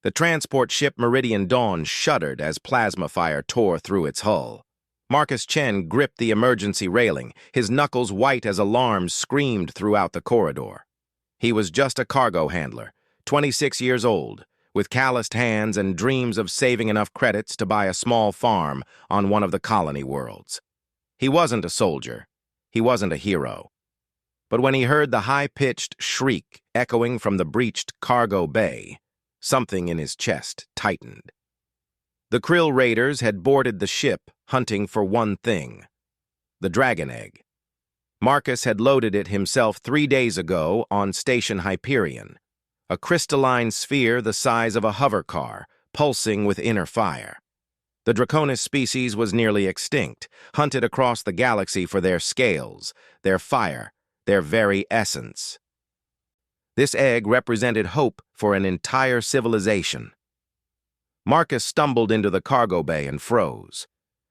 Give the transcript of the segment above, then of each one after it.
The transport ship Meridian Dawn shuddered as plasma fire tore through its hull. Marcus Chen gripped the emergency railing, his knuckles white as alarms screamed throughout the corridor. He was just a cargo handler, 26 years old, with calloused hands and dreams of saving enough credits to buy a small farm on one of the colony worlds. He wasn't a soldier. He wasn't a hero. But when he heard the high-pitched shriek echoing from the breached cargo bay, something in his chest tightened. The Krill raiders had boarded the ship, hunting for one thing: the dragon egg. Marcus had loaded it himself 3 days ago on Station Hyperion, a crystalline sphere the size of a hover car, pulsing with inner fire. The Draconis species was nearly extinct, hunted across the galaxy for their scales, their fire, their very essence. This egg represented hope for an entire civilization. Marcus stumbled into the cargo bay and froze.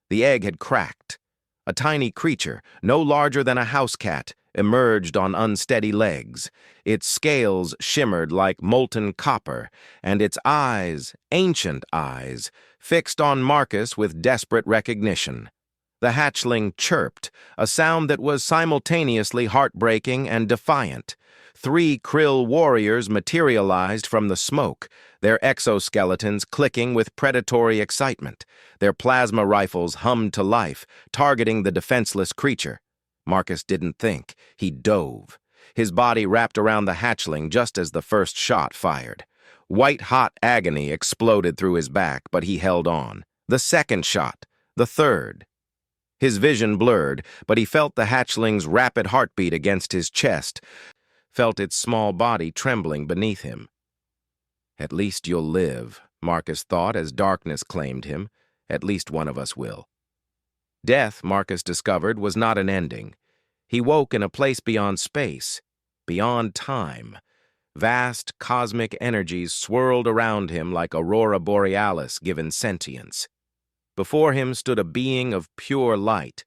The egg had cracked. A tiny creature, no larger than a house cat, emerged on unsteady legs. Its scales shimmered like molten copper, and its eyes, ancient eyes, fixed on Marcus with desperate recognition. The hatchling chirped, a sound that was simultaneously heartbreaking and defiant. 3 Krill warriors materialized from the smoke, their exoskeletons clicking with predatory excitement. Their plasma rifles hummed to life, targeting the defenseless creature. Marcus didn't think. He dove. His body wrapped around the hatchling just as the first shot fired. White-hot agony exploded through his back, but he held on. The second shot. The third. His vision blurred, but he felt the hatchling's rapid heartbeat against his chest, felt its small body trembling beneath him. At least you'll live, Marcus thought as darkness claimed him. At least one of us will. Death, Marcus discovered, was not an ending. He woke in a place beyond space, beyond time. Vast cosmic energies swirled around him like aurora borealis given sentience. Before him stood a being of pure light,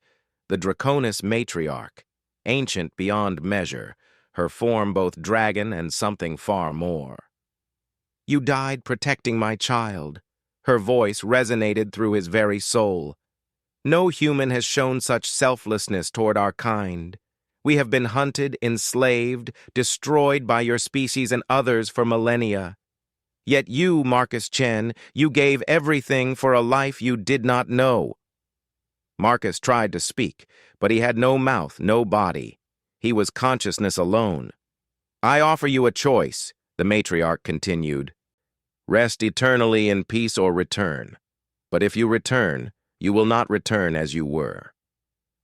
the Draconis matriarch, ancient beyond measure, her form both dragon and something far more. "You died protecting my child." Her voice resonated through his very soul. "No human has shown such selflessness toward our kind. We have been hunted, enslaved, destroyed by your species and others for millennia. Yet you, Marcus Chen, you gave everything for a life you did not know." Marcus tried to speak, but he had no mouth, no body. He was consciousness alone. "I offer you a choice," the matriarch continued. "Rest eternally in peace or return. But if you return, you will not return as you were.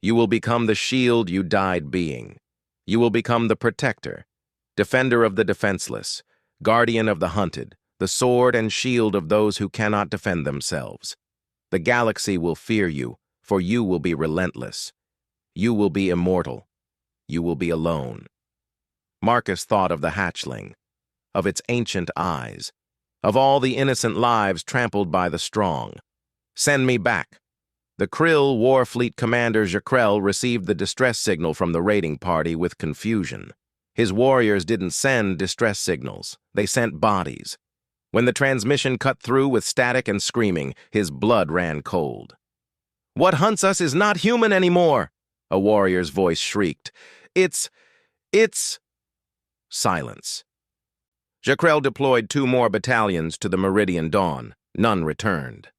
You will become the shield you died being. You will become the protector, defender of the defenseless, guardian of the hunted, the sword and shield of those who cannot defend themselves. The galaxy will fear you, for you will be relentless. You will be immortal. You will be alone." Marcus thought of the hatchling, of its ancient eyes, of all the innocent lives trampled by the strong. "Send me back." The Krill Warfleet Commander Jakrell received the distress signal from the raiding party with confusion. His warriors didn't send distress signals. They sent bodies. When the transmission cut through with static and screaming, his blood ran cold. "What hunts us is not human anymore," a warrior's voice shrieked. It's... Silence. Jakrell deployed 2 more battalions to the Meridian Dawn. None returned.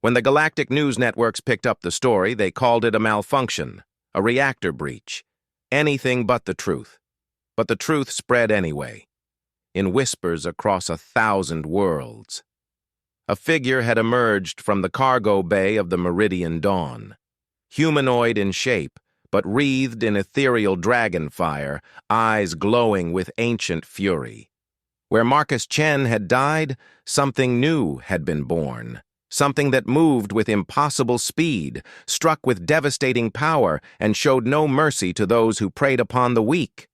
When the galactic news networks picked up the story, they called it a malfunction, a reactor breach. Anything but the truth. But the truth spread anyway, in whispers across 1,000 worlds. A figure had emerged from the cargo bay of the Meridian Dawn. Humanoid in shape, but wreathed in ethereal dragon fire, eyes glowing with ancient fury. Where Marcus Chen had died, something new had been born. Something that moved with impossible speed, struck with devastating power, and showed no mercy to those who preyed upon the weak.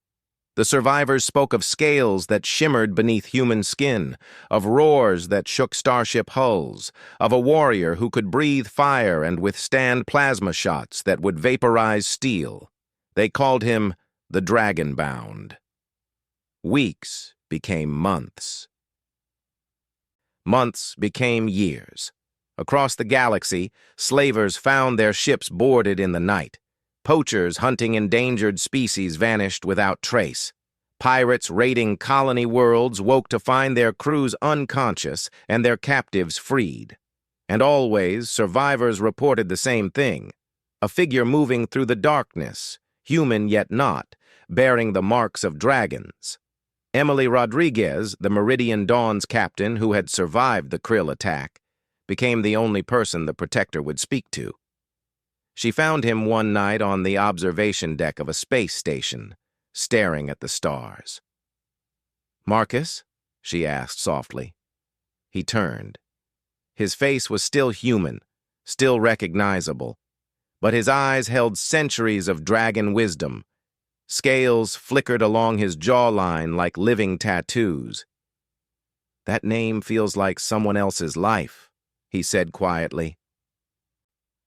The survivors spoke of scales that shimmered beneath human skin, of roars that shook starship hulls, of a warrior who could breathe fire and withstand plasma shots that would vaporize steel. They called him the Dragonbound. Weeks became months. Months became years. Across the galaxy, slavers found their ships boarded in the night. Poachers hunting endangered species vanished without trace. Pirates raiding colony worlds woke to find their crews unconscious and their captives freed. And always, survivors reported the same thing: a figure moving through the darkness, human yet not, bearing the marks of dragons. Emily Rodriguez, the Meridian Dawn's captain who had survived the Krill attack, became the only person the Protector would speak to. She found him one night on the observation deck of a space station, staring at the stars. "Marcus?" she asked softly. He turned. His face was still human, still recognizable, but his eyes held centuries of dragon wisdom. Scales flickered along his jawline like living tattoos. "That name feels like someone else's life," he said quietly.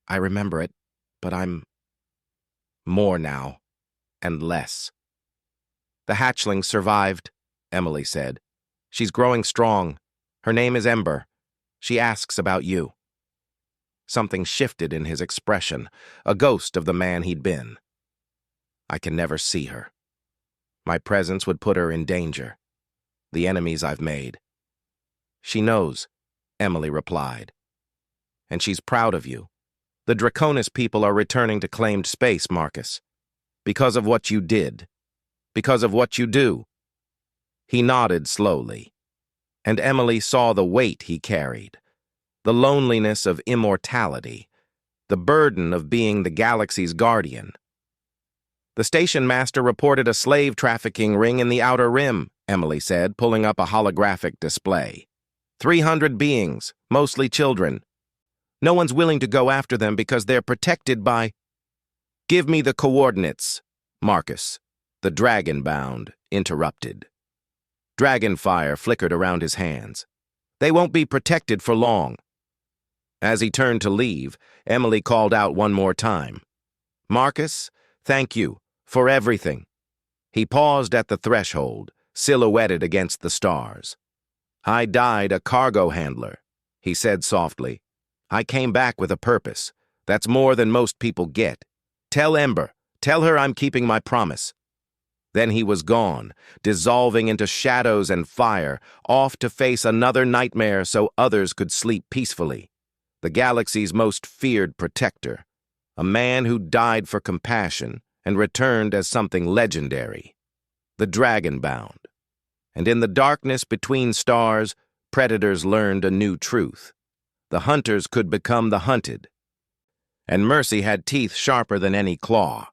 "I remember it, but I'm more now, and less." "The hatchling survived," Emily said. "She's growing strong. Her name is Ember. She asks about you." Something shifted in his expression, a ghost of the man he'd been. "I can never see her. My presence would put her in danger. The enemies I've made." "She knows," Emily replied. "And she's proud of you. The Draconis people are returning to claimed space, Marcus. Because of what you did. Because of what you do." He nodded slowly, and Emily saw the weight he carried, the loneliness of immortality, the burden of being the galaxy's guardian. "The station master reported a slave trafficking ring in the Outer Rim," Emily said, pulling up a holographic display. 300 beings, mostly children. No one's willing to go after them because they're protected by— "Give me the coordinates," Marcus, the Dragonbound, interrupted. Dragonfire flickered around his hands. "They won't be protected for long." As he turned to leave, Emily called out one more time, "Marcus, thank you for everything." He paused at the threshold, silhouetted against the stars. "I died a cargo handler," he said softly. "I came back with a purpose. That's more than most people get. Tell Ember, tell her I'm keeping my promise." Then he was gone, dissolving into shadows and fire, off to face another nightmare so others could sleep peacefully. The galaxy's most feared protector, a man who died for compassion and returned as something legendary, the Dragonbound. And in the darkness between stars, predators learned a new truth. The hunters could become the hunted. And mercy had teeth sharper than any claw.